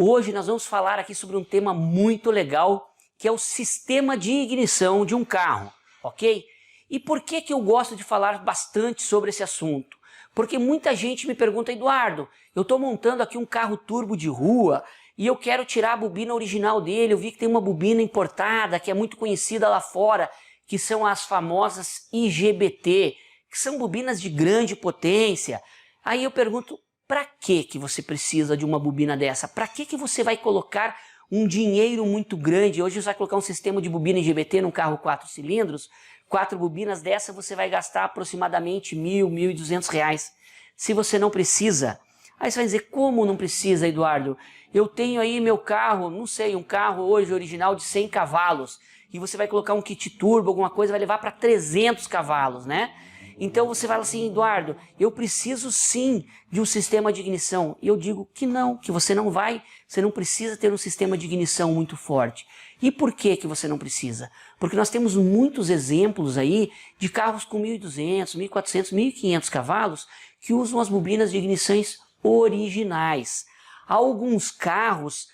Hoje nós vamos falar aqui sobre um tema muito legal, que é o sistema de ignição de um carro, ok? E por que eu gosto de falar bastante sobre esse assunto? Porque muita gente me pergunta, Eduardo, eu estou montando aqui um carro turbo de rua e eu quero tirar a bobina original dele, eu vi que tem uma bobina importada que é muito conhecida lá fora, que são as famosas IGBT, que são bobinas de grande potência. Aí eu pergunto, para que você precisa de uma bobina dessa? Para que você vai colocar um dinheiro muito grande? Hoje você vai colocar um sistema de bobina IGBT num carro 4 cilindros, 4 bobinas dessa você vai gastar aproximadamente R$1.000, R$1.200. Se você não precisa, aí você vai dizer, como não precisa, Eduardo? Eu tenho aí meu carro, não sei, um carro hoje original de 100 cavalos, e você vai colocar um kit turbo, alguma coisa, vai levar para 300 cavalos, né? Então você fala assim, Eduardo, eu preciso sim de um sistema de ignição. E eu digo que não, que você não precisa ter um sistema de ignição muito forte. E por que você não precisa? Porque nós temos muitos exemplos aí de carros com 1.200, 1.400, 1.500 cavalos que usam as bobinas de ignições originais. Alguns carros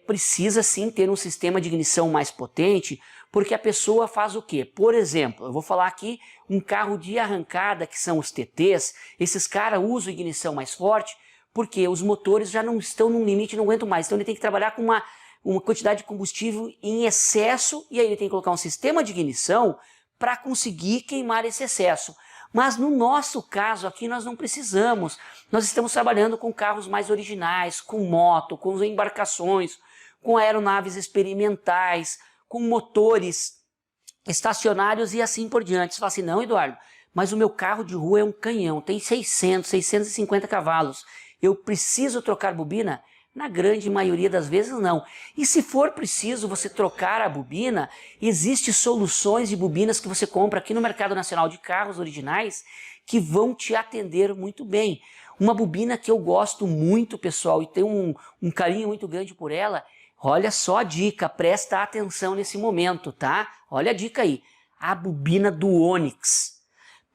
precisa sim ter um sistema de ignição mais potente, porque a pessoa faz o quê? Por exemplo, eu vou falar aqui um carro de arrancada, que são os TTs, esses caras usam ignição mais forte, porque os motores já não estão num limite, não aguentam mais, então ele tem que trabalhar com uma quantidade de combustível em excesso, e aí ele tem que colocar um sistema de ignição para conseguir queimar esse excesso. Mas no nosso caso aqui nós não precisamos, nós estamos trabalhando com carros mais originais, com moto, com embarcações, com aeronaves experimentais, com motores estacionários e assim por diante. Você fala assim, não, Eduardo, mas o meu carro de rua é um canhão, tem 600, 650 cavalos, eu preciso trocar bobina? Na grande maioria das vezes não. E se for preciso você trocar a bobina, existem soluções de bobinas que você compra aqui no Mercado Nacional de Carros Originais que vão te atender muito bem. Uma bobina que eu gosto muito, pessoal, e tenho um carinho muito grande por ela, olha só a dica, presta atenção nesse momento, tá? Olha a dica aí, a bobina do Onix.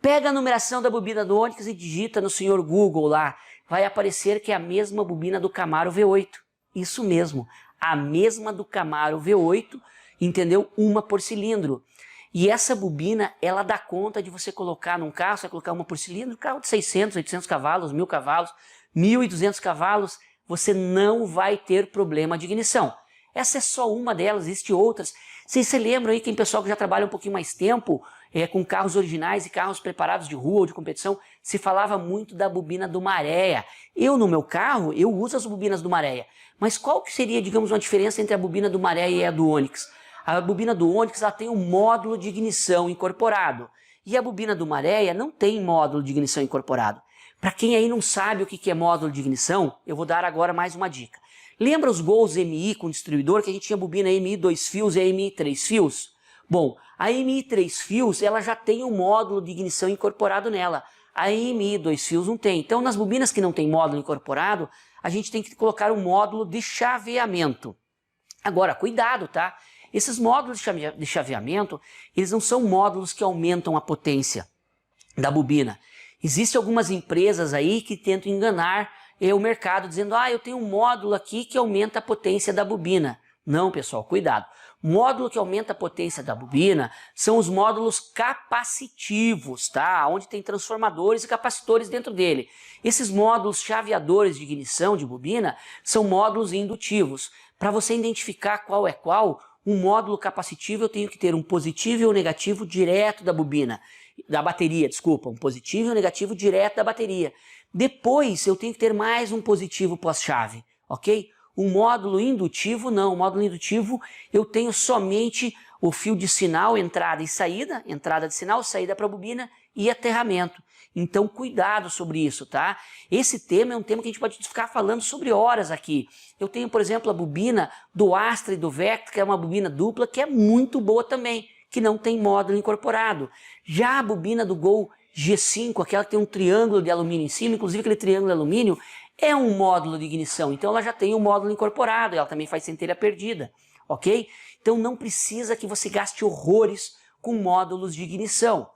Pega a numeração da bobina do Onix e digita no senhor Google lá. Vai aparecer que é a mesma bobina do Camaro V8. Isso mesmo, a mesma do Camaro V8, entendeu? Uma por cilindro. E essa bobina, ela dá conta de você colocar num carro, você vai colocar uma por cilindro, carro de 600, 800 cavalos, 1.000 cavalos, 1.200 cavalos, você não vai ter problema de ignição. Essa é só uma delas, existem outras. Vocês se lembram aí, tem pessoal que já trabalha um pouquinho mais tempo com carros originais e carros preparados de rua ou de competição, se falava muito da bobina do Maré. Eu, no meu carro, eu uso as bobinas do Maré. Mas qual que seria, digamos, uma diferença entre a bobina do Maré e a do Onix? A bobina do Onix ela tem um módulo de ignição incorporado. E a bobina do Maré não tem módulo de ignição incorporado. Para quem aí não sabe o que é módulo de ignição, eu vou dar agora mais uma dica. Lembra os Gols MI com distribuidor, que a gente tinha bobina MI 2 fios e MI 3 fios? Bom, a MI 3 fios ela já tem um módulo de ignição incorporado nela. A MI 2 fios não tem. Então, nas bobinas que não tem módulo incorporado, a gente tem que colocar um módulo de chaveamento. Agora, cuidado, tá? Esses módulos de chaveamento, eles não são módulos que aumentam a potência da bobina. Existem algumas empresas aí que tentam enganar o mercado, dizendo, eu tenho um módulo aqui que aumenta a potência da bobina. Não, pessoal, cuidado. Módulo que aumenta a potência da bobina são os módulos capacitivos, tá? Onde tem transformadores e capacitores dentro dele. Esses módulos chaveadores de ignição de bobina são módulos indutivos. Para você identificar qual é qual, um módulo capacitivo eu tenho que ter um positivo e um negativo direto da bobina, da bateria, desculpa, um positivo e um negativo direto da bateria. Depois eu tenho que ter mais um positivo pós-chave, ok? O módulo indutivo não, o módulo indutivo eu tenho somente o fio de sinal, entrada e saída, entrada de sinal, saída para a bobina e aterramento. Então cuidado sobre isso, tá? Esse tema é um tema que a gente pode ficar falando sobre horas aqui. Eu tenho, por exemplo, a bobina do Astra e do Vectra, que é uma bobina dupla, que é muito boa também, que não tem módulo incorporado. Já a bobina do Gol G5, aquela que tem um triângulo de alumínio em cima, inclusive aquele triângulo de alumínio, é um módulo de ignição, então ela já tem um módulo incorporado, ela também faz centelha perdida, ok? Então não precisa que você gaste horrores com módulos de ignição.